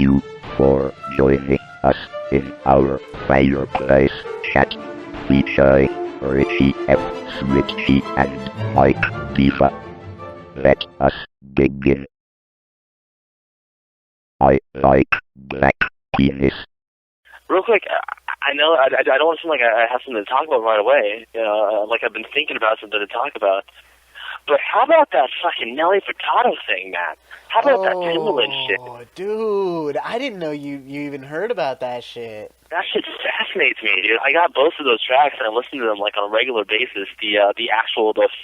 you for joining us in our fireplace chat. Featuring Richee F, Switchee, and Mike Diva. Let us begin. I like black penis. Real quick, I know I don't want to seem like I have something to talk about right away. You know, like I've been thinking about something to talk about. But how about that fucking Nelly Furtado thing, man? How about that Timberland shit? Oh, dude, I didn't know you even heard about that shit. That shit fascinates me, dude. I got both of those tracks and I listen to them like on a regular basis. The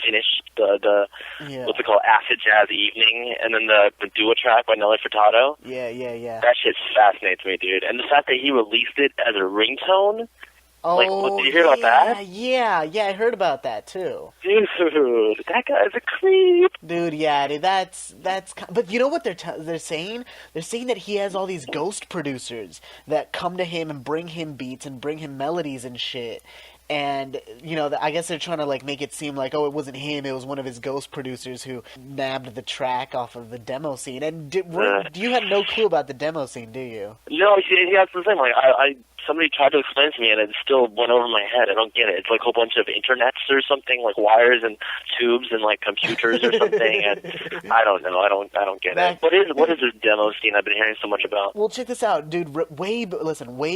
finished, what's it called, Acid Jazz Evening, and then the duo track by Nelly Furtado. Yeah. That shit fascinates me, dude. And the fact that he released it as a ringtone. Oh, did you hear about that? Yeah, I heard about that too. Dude, that guy's a creep. Dude, yeah, dude, that's. But you know what they're saying? They're saying that he has all these ghost producers that come to him and bring him beats and bring him melodies and shit. And, you know, I guess they're trying to, like, make it seem like, oh, it wasn't him, it was one of his ghost producers who nabbed the track off of the demo scene. And you had no clue about the demo scene, do you? No, see, that's the thing. Like, somebody tried to explain to me, and it still went over my head. I don't get it. It's like a whole bunch of internets or something, like wires and tubes and, like, computers or something. And I don't know. I don't get it. What is this demo scene I've been hearing so much about? Well, check this out, dude. Way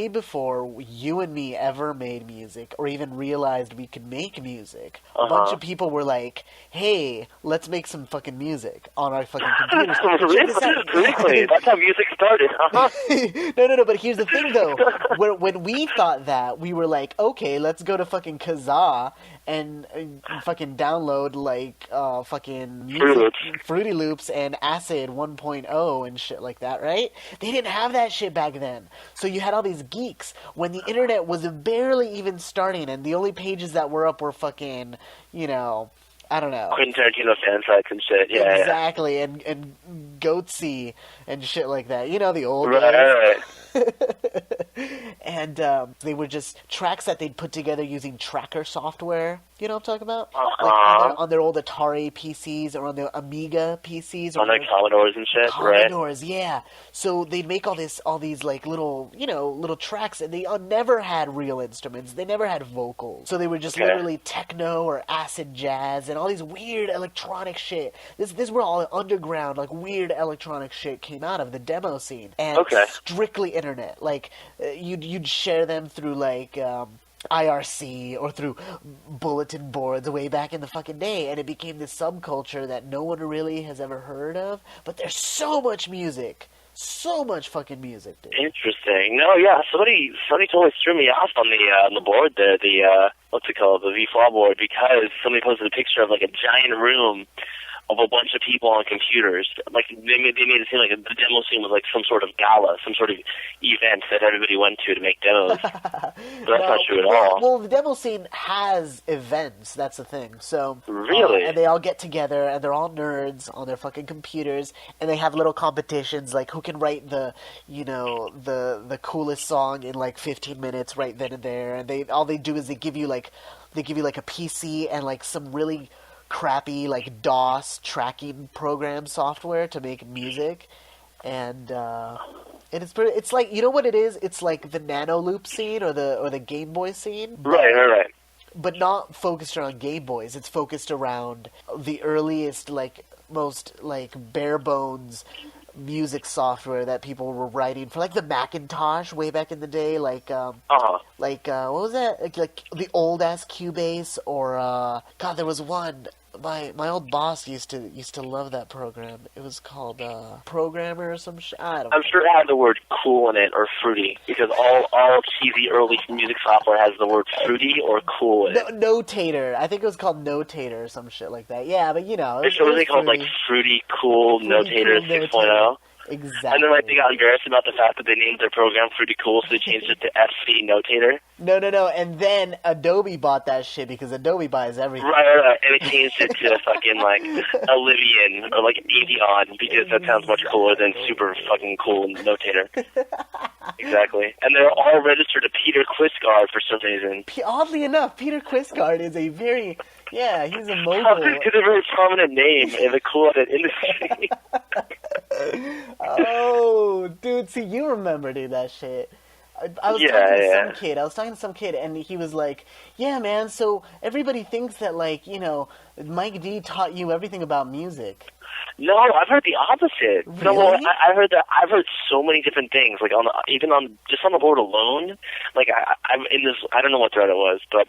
before you and me ever made music, or even realized we could make music, a bunch of people were like, hey, let's make some fucking music on our fucking computers. Really? That's how music started, No, but here's the thing, though. When we thought that, we were like, okay, let's go to fucking Kazaa and fucking download, like, fucking music, Fruity Loops and Acid 1.0 and shit like that, right? They didn't have that shit back then. So you had all these geeks when the internet was barely even starting, and the only pages that were up were fucking, you know, I don't know. Quentin Tarantino fan sites and shit, yeah. Exactly, yeah. And Goatsy and shit like that. You know, the old days. Right. And they were just tracks that they'd put together using tracker software. You know what I'm talking about? Like on their old Atari PCs or on their Amiga PCs. Or on their Commodores and shit, Commodores, right? Yeah. So they'd make all these like little tracks, and they never had real instruments. They never had vocals. So they were just literally techno or acid jazz and all these weird electronic shit. This were all underground, like weird electronic shit came out of the demo scene. And strictly internet. Like you'd share them through like IRC or through bulletin boards way back in the fucking day, and it became this subculture that no one really has ever heard of. But there's so much music. So much fucking music, dude. Interesting. No, yeah, somebody totally threw me off on the board there, the what's it called, the V4 board, because somebody posted a picture of like a giant room of a bunch of people on computers. Like they made it seem like the demo scene was like some sort of gala, some sort of event that everybody went to make demos. But that's not true at all. Well, the demo scene has events. That's the thing. So really, and they all get together, and they're all nerds on their fucking computers, and they have little competitions like who can write the coolest song in like 15 minutes right then and there. And all they do is they give you like a PC and like some really crappy like DOS tracking program software to make music, and it's like, you know what it is? It's like the Nano Loop scene or the Game Boy scene, right. But not focused around Game Boys. It's focused around the earliest, like most like bare bones music software that people were writing for, like the Macintosh way back in the day, like what was that? Like the old ass Cubase, or God, there was one. My old boss used to love that program. It was called Programmer or some shit. I don't know. I'm sure it had the word cool in it or fruity, because all cheesy early music software has the word fruity or cool in it. Notator. I think it was called Notator or some shit like that. Yeah, but you know. It's really called like Fruity Cool Notator 6.0. Exactly. And then like they got embarrassed about the fact that they named their program Fruity Cool, so they changed it to FC Notator. No. And then Adobe bought that shit because Adobe buys everything. Right. And it changed it to fucking like Olivian or like Avion, because that sounds much cooler than super fucking cool Notator. Exactly. And they're all registered to Peter Quistgaard for some reason. Oddly enough, Peter Quistgaard is a very... Yeah, he's a mogul. It's a very prominent name in the cool industry. Oh, dude, see, you remember, dude, that shit. I was talking to some kid. I was talking to some kid, and he was like, "Yeah, man. So everybody thinks that, like, you know, Mike D taught you everything about music." No, I've heard the opposite. Really? No, well, I heard that. I've heard so many different things. Like even on the board alone. Like I'm in this. I don't know what thread it was, but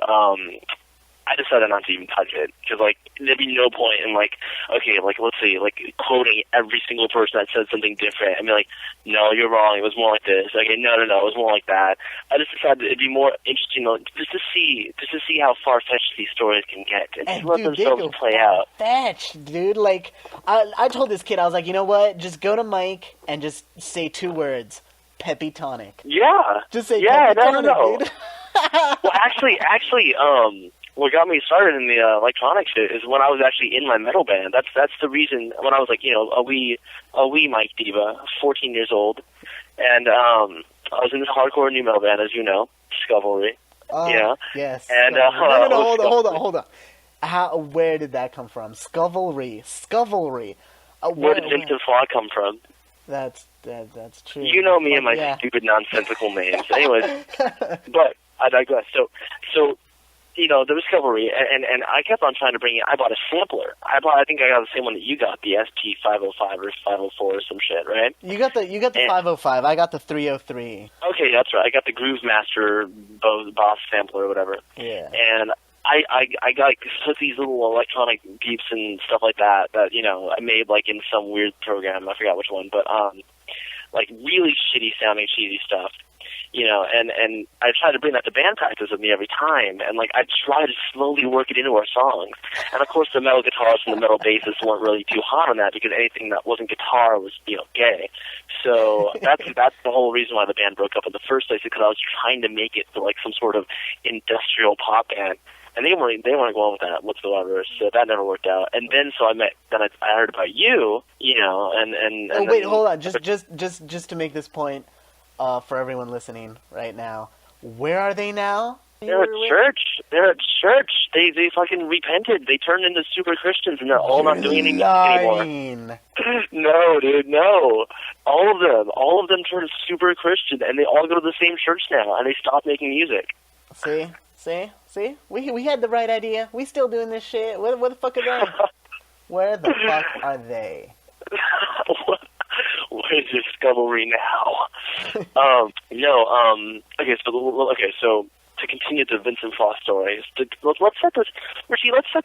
I decided not to even touch it because, like, there'd be no point in, like, okay, like, let's see, like, quoting every single person that said something different and be like, no, you're wrong, it was more like this. Okay, no, it was more like that. I just decided it'd be more interesting, just to see how far-fetched these stories can get and just let themselves play out. Fetched, dude. Like, I told this kid, I was like, you know what? Just go to Mike and just say 2 words. Peppy Tonic. Yeah. Just say Peppy Tonic, dude. Well, actually, what got me started in the electronic shit is when I was actually in my metal band. That's the reason. When I was like, you know, a wee Mike Diva, 14 years old, and I was in this hardcore new metal band, as you know, Scufflery. Yeah. Yes. And no, hold on. Where did that come from? Scufflery. Where did Vincent Flaw come from? That's true. You know me and my stupid nonsensical names. Anyways, but I digress. So. You know, the Discovery, and I kept on trying to bring it. I bought a sampler. I think I got the same one that you got, the SP505 or 504 or some shit, right? You got the 505. I got the 303. Okay, that's right. I got the Groove Master Boss sampler or whatever. Yeah. And I got took these little electronic beeps and stuff like that, you know, I made like in some weird program. I forgot which one, but like really shitty sounding, cheesy stuff. You know, and I try to bring that to band practice with me every time, and like I try to slowly work it into our songs. And of course, the metal guitarists and the metal bassists weren't really too hot on that because anything that wasn't guitar was, you know, gay. So that's the whole reason why the band broke up in the first place, because I was trying to make it like some sort of industrial pop band, and they weren't going with that whatsoever. So that never worked out. And then I heard about you, you know, and oh wait, hold on, just to make this point. For everyone listening right now, where are they now? They're at church. They fucking repented. They turned into super Christians, and they're all not doing anything anymore. No, dude, no. All of them turned super Christian, and they all go to the same church now, and they stopped making music. See? We had the right idea. We still doing this shit. Where the fuck are they? Where the fuck are they? What is Discovery now? Okay, so to continue the Vincent Foss story, let's set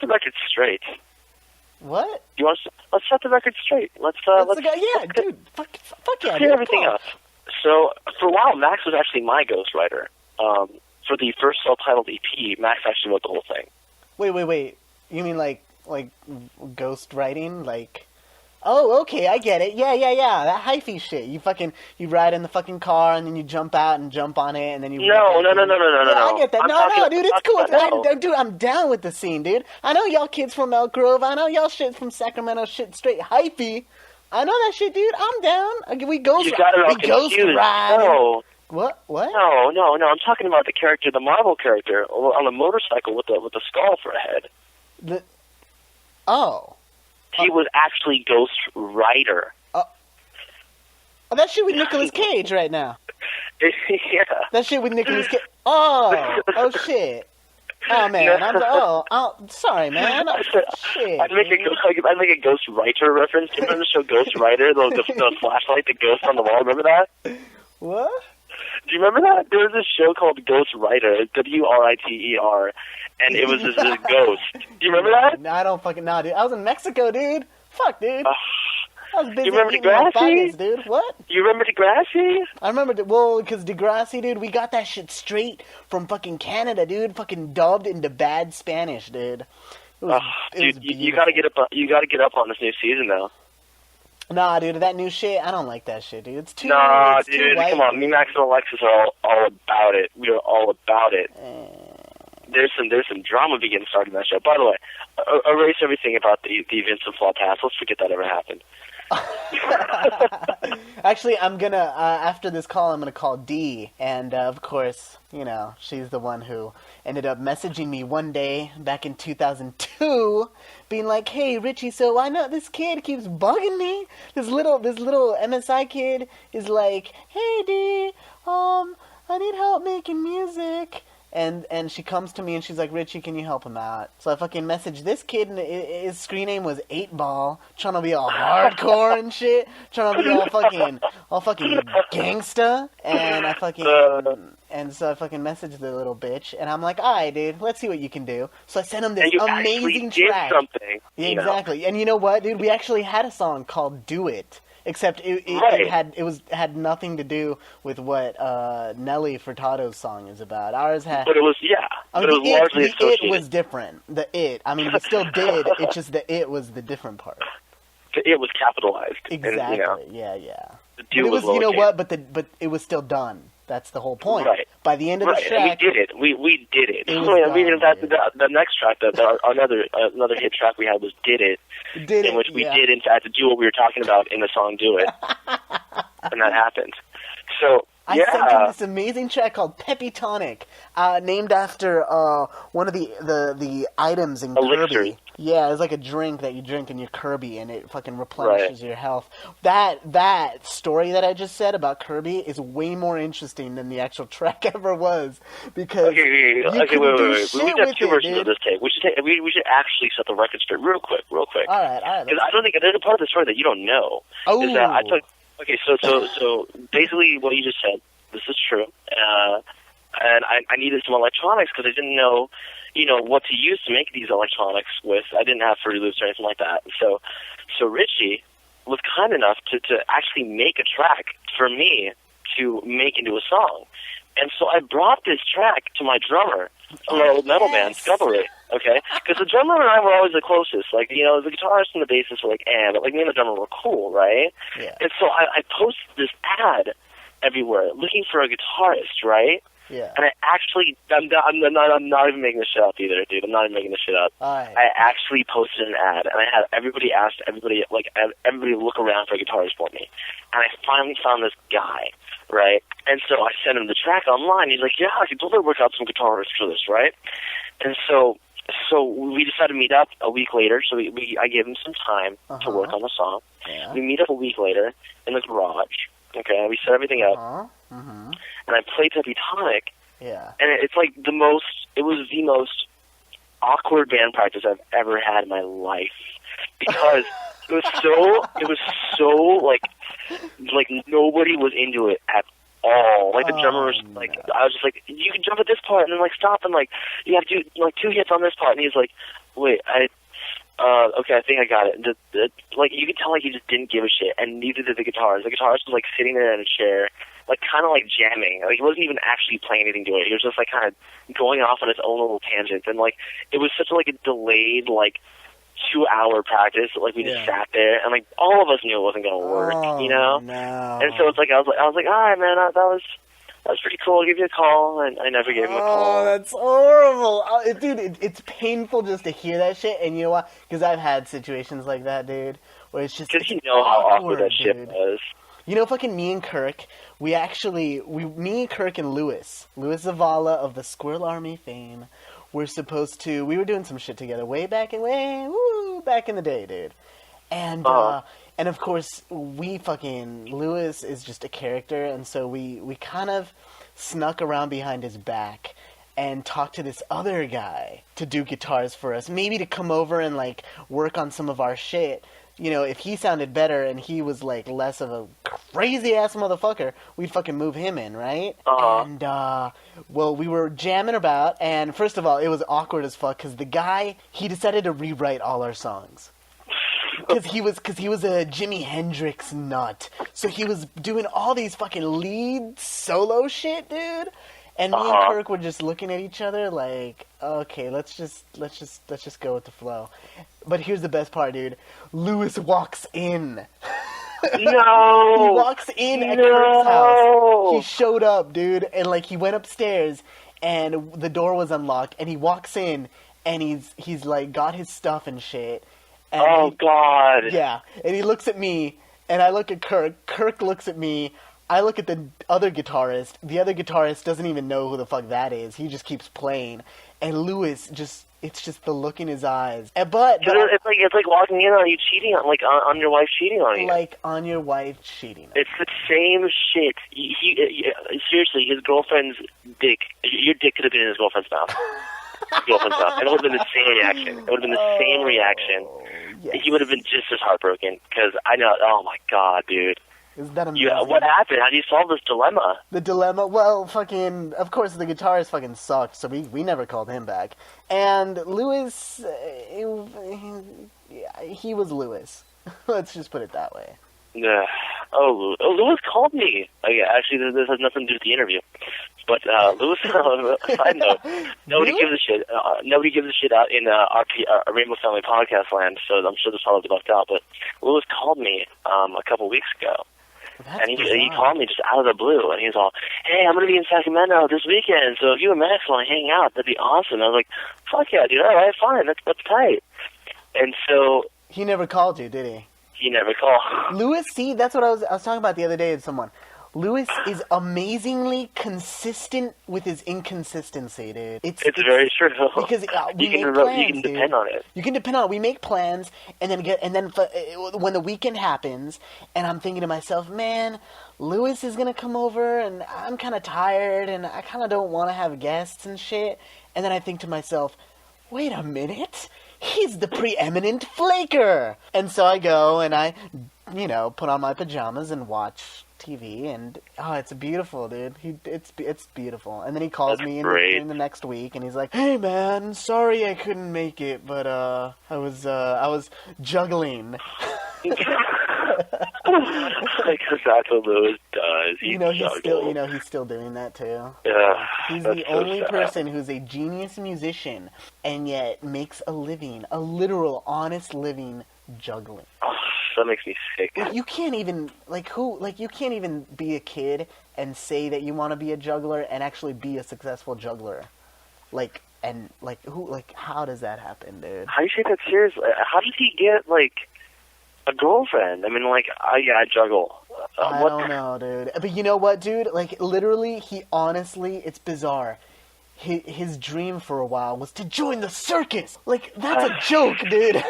the record straight. What? Let's set the record straight. Let's dude, fuck yeah, clear everything up. So for a while, Max was actually my ghostwriter. For the first self-titled EP, Max actually wrote the whole thing. Wait. You mean like ghost writing, like? Oh, okay, I get it. Yeah. That hyphy shit. You ride in the fucking car and then you jump out and jump on it and then you. No. Yeah, I get that. No, dude, it's cool. Dude, I'm down with the scene, dude. I know y'all kids from Elk Grove. I know y'all shit from Sacramento. Shit straight hyphy. I know that shit, dude. I'm down. We ghost ride. No. What? No. I'm talking about the character, the Marvel character, on a motorcycle with the skull for a head. He was actually Ghost Rider. Oh, that shit with Nicolas Cage right now. Yeah. That shit with Nicolas Cage. Oh shit. Oh man, sorry man. Shit. I'd make a Ghost Writer reference. Do you remember the show Ghost Rider? The flashlight, the ghost on the wall. Remember that? What? Do you remember that? There was this show called Ghost Rider, WRITER, and it was this ghost. Do you remember that? No, I don't fucking know, dude. I was in Mexico, dude. Fuck, dude. I was busy. You remember Degrassi? Dude. What? You remember Degrassi? I remember, because Degrassi, dude, we got that shit straight from Canada, dude. Fucking dubbed into bad Spanish, dude. Dude, you gotta get up. You gotta get up on this new season, though. Nah, dude, that new shit, I don't like that shit, dude. It's too. Nah, it's dude, too white, come on. Me, Max, and Alexis are all about it. We are all about it. there's some drama beginning starting that show. By the way, erase everything about the Vincent Flaw pass. Let's forget that ever happened. Actually, I'm gonna after this call, I'm gonna call Dee, and of course, you know, she's the one who ended up messaging me one day back in 2002, being like, "Hey, Richie, so I know this kid keeps bugging me. This little MSI kid is like, hey, Dee, I need help making music." And she comes to me and she's like, "Richie, can you help him out?" So I fucking messaged this kid, and his screen name was 8Ball, trying to be all hardcore and shit, trying to be all fucking gangsta. And so I fucking messaged the little bitch, and I'm like, "Alright, dude, let's see what you can do." So I sent him this amazing track. Did something, yeah, exactly. And you know what, dude? We actually had a song called "Do It." Except it had nothing to do with what Nelly Furtado's song is about. Ours had, but it was largely associated. It was different. I mean, we still did. It's just the it was the different part. The it was capitalized. Exactly. And, you know, yeah. The do was you know lowercase. what? But it was still done. That's the whole point. Right. By the end of the track, and we did it. We did it. The next track, another hit track we had was "Did It," in which we did in fact do what we were talking about in the song "Do It," and that happened. So I sent him this amazing track called Peppy Tonic, named after one of the items in Kirby. Yeah, it's like a drink that you drink in your Kirby, and it fucking replenishes your health. That story that I just said about Kirby is way more interesting than the actual track ever was, because wait. We have two versions of this tape. We should actually set the record straight real quick. All right. Because I don't think there's a part of the story that you don't know. Oh. Okay, so basically what you just said, this is true. And I needed some electronics because I didn't know, what to use to make these electronics with. I didn't have Fruity Loops or anything like that. So Richie was kind enough to actually make a track for me to make into a song. And so I brought this track to my drummer from our old metal band, Scubblery, okay? Because the drummer and I were always the closest. Like, the guitarist and the bassist were like, but like me and the drummer were cool, right? Yeah. And so I posted this ad everywhere looking for a guitarist, right? Yeah. And I'm not even making this shit up either, dude. I'm not even making this shit up. Right. I actually posted an ad, and I had everybody look around for a guitarist for me. And I finally found this guy, right? And so I sent him the track online. He's like, yeah, I can totally work out some guitarists for this, right? And so we decided to meet up a week later. So I gave him some time to work on the song. Yeah. We meet up a week later in the garage. Okay, we set everything up. And I played Peppy Tonic. Yeah. And it was the most awkward band practice I've ever had in my life, because it was so like nobody was into it at all. Like the drummer was like, I was just like, you can jump at this part and then like stop and like you have to do like 2 hits on this part, and he's like, wait, okay, I think I got it. Like you could tell like he just didn't give a shit, and neither did the guitarist. The guitarist was like sitting there in a chair, like kind of like jamming. Like he wasn't even actually playing anything to it. He was just like kind of going off on his own little tangent, and like it was such like a delayed like 2-hour practice. Like we just sat there, and like all of us knew it wasn't gonna work, No. And so it's like I was like, all right, man, that was pretty cool. I'll give you a call, and I never gave him a call. Oh, that's horrible. Dude, it's painful just to hear that shit, and you know why? Because I've had situations like that, dude, where it's just... Because you know how awkward that shit was. You know, fucking me and Kirk, me and Kirk and Louis Zavala of the Squirrel Army fame, we were doing some shit together way back in the day, dude. And, and of course, Lewis is just a character, and so we kind of snuck around behind his back and talked to this other guy to do guitars for us, maybe to come over and, like, work on some of our shit. You know, if he sounded better and he was, like, less of a crazy-ass motherfucker, we'd fucking move him in, right? And, well, we were jamming about, and first of all, it was awkward as fuck, because the guy, he decided to rewrite all our songs. Because he was a Jimi Hendrix nut, so he was doing all these fucking lead solo shit, dude. And me and Kirk were just looking at each other like, okay, let's just go with the flow. But here's the best part, dude. Lewis walks in. No. He walks in at Kirk's house. He showed up, dude, and like he went upstairs, and the door was unlocked, and he walks in, and he's like got his stuff and shit. And God. Yeah, and he looks at me, and I look at Kirk. Kirk looks at me. I look at the other guitarist. The other guitarist doesn't even know who the fuck that is. He just keeps playing. And Lewis it's just the look in his eyes. But it's like walking in on you cheating on your wife cheating on you. Like on your wife cheating. It's the same shit. Seriously, his girlfriend's dick. Your dick could have been in his girlfriend's mouth. And it would have been the same reaction. It would have been the same reaction. Yes. He would have been just as heartbroken. Because I know. Oh my God, dude. Isn't that amazing? Yeah, what happened? How do you solve this dilemma? The dilemma? Well, of course, the guitarist fucking sucked, so we never called him back. And Lewis, he was Lewis. Let's just put it that way. Yeah. Lewis called me. Actually, this has nothing to do with the interview. But Lewis, side note, nobody gives a shit. Nobody gives a shit out in our Rainbow Family podcast land, so I'm sure this probably left out. But Lewis called me a couple weeks ago. And he called me just out of the blue, and he was all, "Hey, I'm going to be in Sacramento this weekend, so if you and Max want to hang out, that'd be awesome." I was like, "Fuck yeah, dude, all right, fine, that's tight." And so... He never called you, did he? He never called. Lewis, see, that's what I was talking about the other day with someone. Lewis is amazingly consistent with his inconsistency, dude. It's very true. Because you can depend on it. You can depend on it. We make plans, and then when the weekend happens, and I'm thinking to myself, man, Lewis is gonna come over, and I'm kind of tired, and I kind of don't want to have guests and shit. And then I think to myself, wait a minute, he's the preeminent flaker. And so I go and I, put on my pajamas and watch TV, and it's beautiful, dude. It's beautiful. And then he calls me in the next week, and he's like, "Hey man, sorry I couldn't make it, but I was juggling." Because that's what Lewis does. He's still doing that too. Yeah, he's the only person who's a genius musician and yet makes a living, a literal honest living, juggling. That makes me sick. You can't even you can't even be a kid and say that you want to be a juggler and actually be a successful juggler. How does that happen, dude? How do you take that seriously? How did he get a girlfriend? I mean, I juggle. I don't know, dude. But you know what, dude? Literally, it's bizarre. His dream for a while was to join the circus. That's a joke, dude.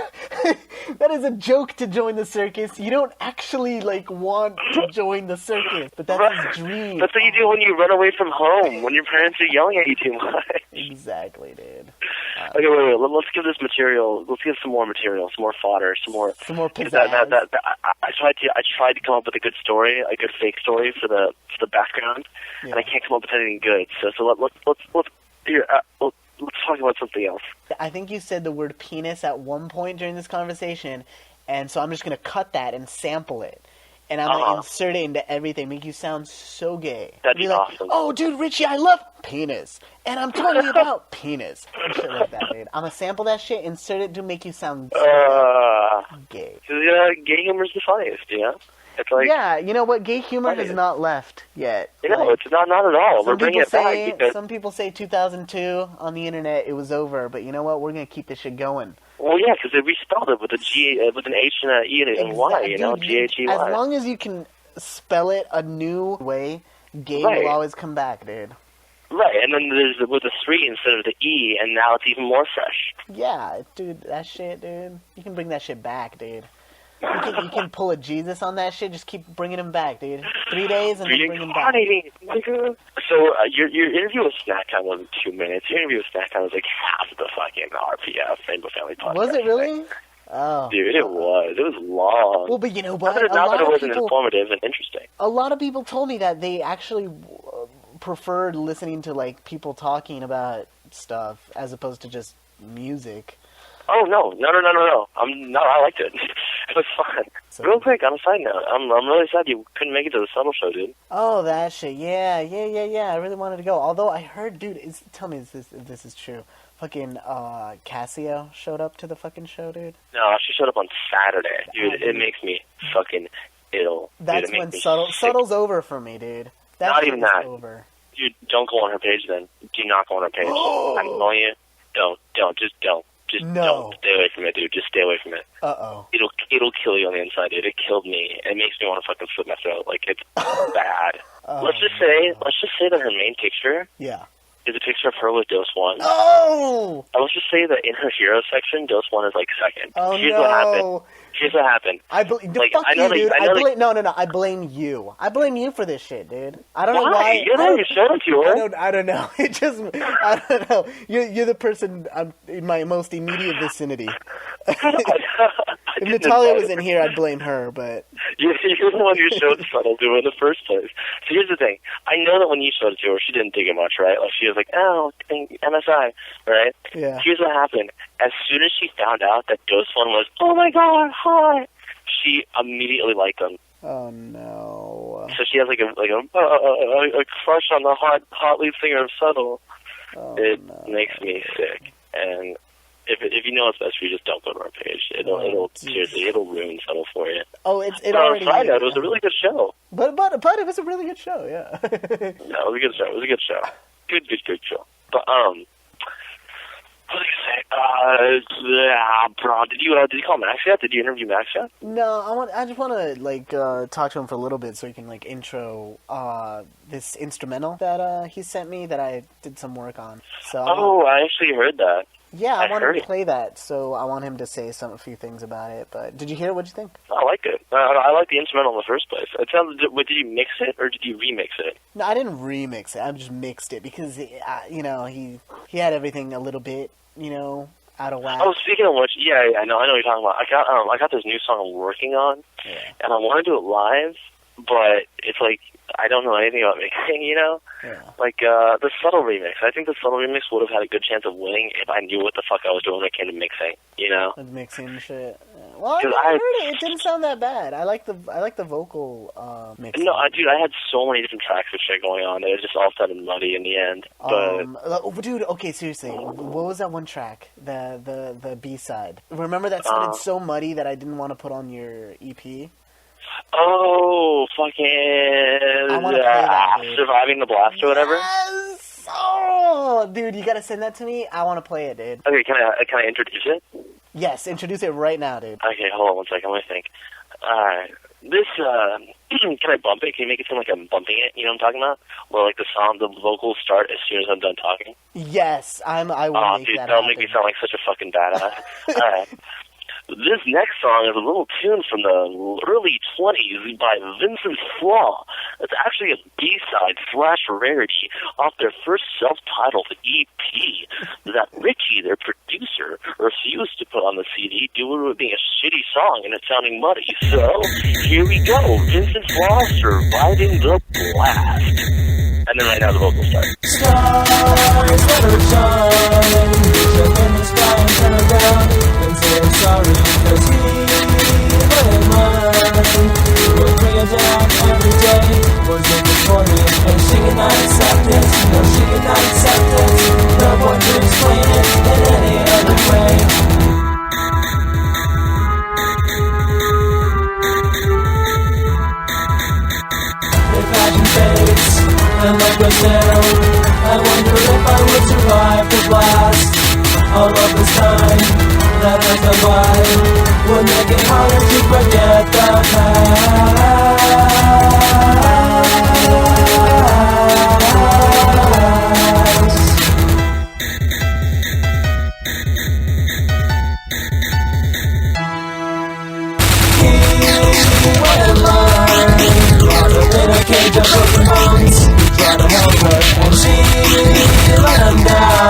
That is a joke to join the circus. You don't actually, want to join the circus, but that's his dream. That's what you do when you run away from home, when your parents are yelling at you too much. Exactly, dude. Okay, wait. Let's give this material. Let's give some more material, some more fodder, some more pizzazz. I tried to come up with a good story, a good fake story for the background, and I can't come up with anything good. So let's talk about something else. I think you said the word penis at one point during this conversation, and so I'm just going to cut that and sample it. And I'm going to insert it into everything, make you sound so gay. That'd be awesome. Oh, dude, Richie, I love penis. And I'm totally about penis. And shit like that, dude. I'm going to sample that shit, insert it to make you sound gay. Gay humor's the funniest, It's yeah, you know what? Gay humor has not left yet. It's not at all. We're bringing it back. Some people say 2002 on the internet it was over, but you know what? We're going to keep this shit going. Well, yeah, because they respelled it with with an H and an E and a Y, G-H-E-Y. As long as you can spell it a new way, gay will always come back, dude. Right, and then there's with a 3 instead of the E, and now it's even more fresh. Yeah, dude, that shit, dude. You can bring that shit back, dude. You can pull a Jesus on that shit. Just keep bringing him back, dude. 3 days and then bring him back. So your interview with Snack Time wasn't 2 minutes. Your interview with Snack Time was half the fucking RPF Rainbow Family podcast. Was it really? Oh, dude, it was. It was long. Well, but you know what? Not that it wasn't informative and interesting. A lot of people told me that they actually preferred listening to people talking about stuff as opposed to just music. Oh no! I liked it. It was fun. So, real quick, on a side note, I'm really sad you couldn't make it to the Subtle Show, dude. Oh, that shit. Yeah. I really wanted to go. Although I heard, dude, tell me if this is true. Fucking Casio showed up to the fucking show, dude. No, she showed up on Saturday, dude. It makes me fucking ill. That's when Subtle's over for me, dude. Not even that. Over. You don't go on her page then. Do not go on her page. I'm telling you, don't. Just don't. Just don't. Stay away from it, dude. Just stay away from it. Uh-oh. It'll kill you on the inside, dude. It killed me. It makes me want to fucking slit my throat. Like, it's bad. Let's just say that her main picture is a picture of her with Dose 1. Oh! And let's just say that in her hero section, Dose 1 is like second. Oh, Here's what happened. Fuck you, dude. I blame you. I blame you for this shit, dude. I don't know why. You're not even showed it to her. I don't know. I don't know. You're the person in my most immediate vicinity. If Natalia was in here, I'd blame her, but... You're the one who showed Subtle to her in the first place. So here's the thing. I know that when you showed it to her, she didn't dig it much, right? Like, she was like, oh, MSI, right? Yeah. Here's what happened. As soon as she found out that Dose 1 was, oh my god, hi, she immediately liked him. Oh no. So she has like a crush on the hot lead singer of Subtle. It makes me sick. And if you know it's best for you, just don't go to our page. It'll seriously, it'll ruin Subtle for you. Oh, it but already. On a side note, it was a really good show. But it was a really good show, yeah. No, it was a good show. It was a good show. Good show. But what was I gonna say? Bro, did you call Max yet? Did you interview Max yet? No, I just want to like talk to him for a little bit so he can like intro this instrumental that he sent me that I did some work on. So I actually heard that. Yeah, I wanted to play that, so I want him to say a few things about it. But did you hear it? What'd you think? I like it. I like the instrumental in the first place. It sounds. Did you mix it or did you remix it? No, I didn't remix it. I just mixed it because he had everything a little bit, out of whack. Oh, speaking of which, I know what you're talking about. I got this new song I'm working on, and I want to do it live, but it's like I don't know anything about mixing, Yeah. Like the Subtle remix. I think the Subtle remix would have had a good chance of winning if I knew what the fuck I was doing when it came to mixing, With mixing shit. Well, I heard it. It didn't sound that bad. I like the vocal mixing. No, dude, I had so many different tracks of shit going on. It was just all sounded muddy in the end. But dude, okay, seriously, what was that one track? The B-side. Remember that sounded so muddy that I didn't want to put on your EP? Oh, fucking I want to play that, dude. Surviving the Blast or whatever? Yes! Oh, dude, you gotta send that to me. I want to play it, dude. Okay, can I introduce it? Yes, introduce it right now, dude. Okay, hold on one second. Let me think. This, can I bump it? Can you make it sound like I'm bumping it? You know what I'm talking about? Where, like, the vocals start as soon as I'm done talking? Yes, I will make that happen. That'll make me sound like such a fucking badass. Alright. This next song is a little tune from the early 20s by Vincent Flaw. It's actually a B-side / rarity off their first self-titled EP that Richee, their producer, refused to put on the CD due to it being a shitty song and it sounding muddy. So, here we go. Vincent Flaw, Surviving the Blast. And then right now the vocals start. Stars that are shine, jump in the sky and turn around and say I'm sorry, cause he wouldn't mind. He would bring it down every day, was looking for me, and she could not accept it, no she could not accept it, no one could explain it in any other way. If passion fades and life goes down, I wonder if I would survive the blast. All of this time that has gone by would make it harder to forget the He went blind, locked up in a cage of broken bones. Try to help her, and she let him down.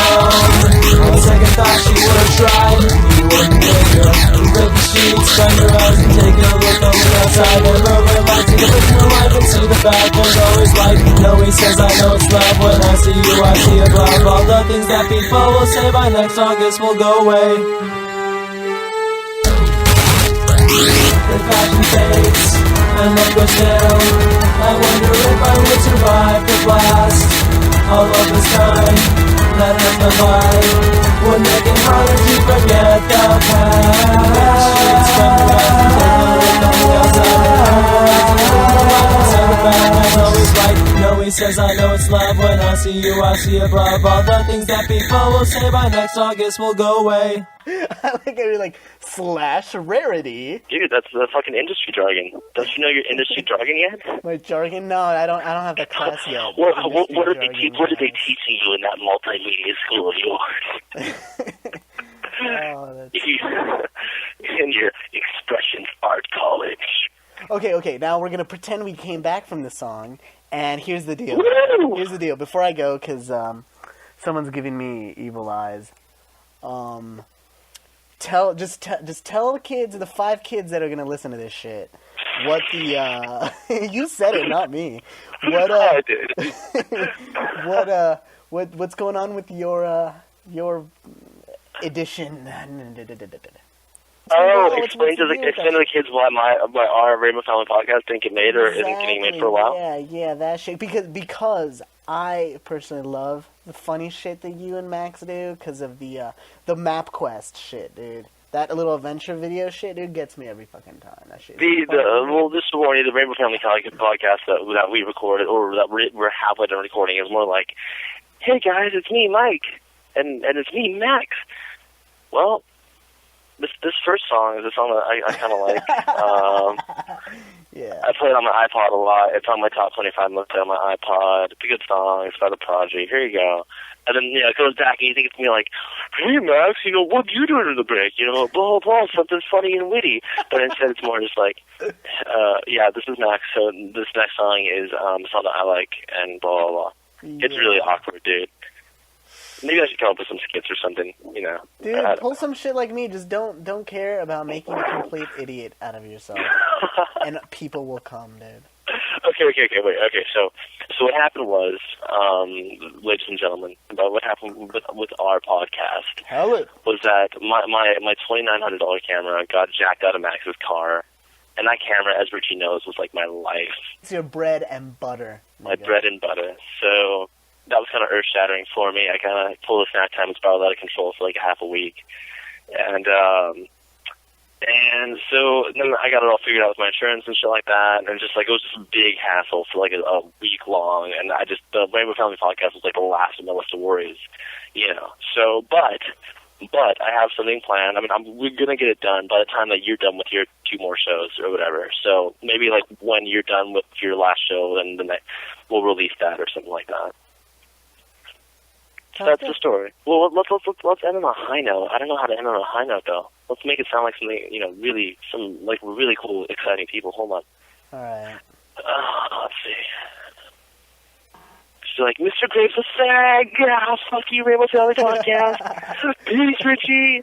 On second thought, she would've tried. He wouldn't take her. He ripped the sheets from her eyes and take a look on the outside. Never realized he could look life and see the bad. There's always light. No, he says I know it's love. When I see you, I see a love. All the things that people will say by next August will go away. The passion fades and life goes down. I wonder if I would survive the blast. All of this time that has gone by would make it harder to forget the past. Streets from the west and take a look on the outside. The light inside the back, I know he's right. No, he says I know it's love. When I see you, I see above. All the things that people will say by next August will go away. I like it, like slash rarity. Dude, that's fucking industry jargon. Don't you know your industry jargon yet? My jargon? No, I don't have that class yet. What are they teaching you in that multimedia school of yours? Oh, in your expressions art college. Okay, now we're gonna pretend we came back from the song, and here's the deal. Woo! Here's the deal. Before I go, because someone's giving me evil eyes. Tell the kids, the 5 kids that are gonna listen to this shit, what the you said it, not me. What I did. what's going on with your edition? Explain to the kids why our Rainbow Family podcast didn't get made or isn't getting made for a while. Yeah, that shit. Because I personally love the funny shit that you and Max do because of the MapQuest shit, dude. That little adventure video shit, dude, gets me every fucking time. That shit. This morning, the Rainbow Family podcast that we recorded or that we're halfway done recording is more like, hey guys, it's me, Mike, and it's me, Max. Well, this first song is a song that I kind of like. Yeah. I play it on my iPod a lot. It's on my top 25 list on my iPod. It's a good song. It's by The Prodigy. Here you go. And then, it goes back and you think it's me like, hey, Max, what you doing in the break? Blah, blah, blah, something funny and witty. But instead it's more just like, this is Max. So this next song is a song that I like and blah, blah, blah. Yeah. It's really awkward, dude. Maybe I should come up with some skits or something, Dude, pull some shit like me. Just don't care about making a complete idiot out of yourself. And people will come, dude. Okay, wait. Okay, so what happened was, ladies and gentlemen, about what happened with our podcast was that my $2,900 camera got jacked out of Max's car, and that camera, as Richie knows, was like my life. It's your bread and butter. My bread and butter. So that was kind of earth-shattering for me. I kind of pulled a snack time and spiraled out of control for like a half a week. And so then I got it all figured out with my insurance and shit like that. And just like, it was just a big hassle for like a week long. And the Rainbow Family podcast was like the last of my list of worries, So, but I have something planned. I mean, we're going to get it done by the time that you're done with your 2 more shows or whatever. So maybe like when you're done with your last show, then we'll release that or something like that. That's the story. Well, let's end on a high note. I don't know how to end on a high note though. Let's make it sound like something, really really cool, exciting people. Hold on. All right. Let's see. She's like, Mr. Graves is sad. Fuck you, Rainbow Family Podcast. Peace, Richie.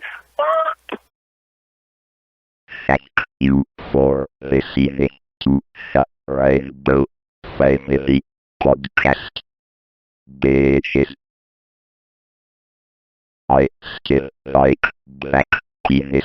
Thank you for listening to the Rainbow Family Podcast. Bitches. I still like black penis.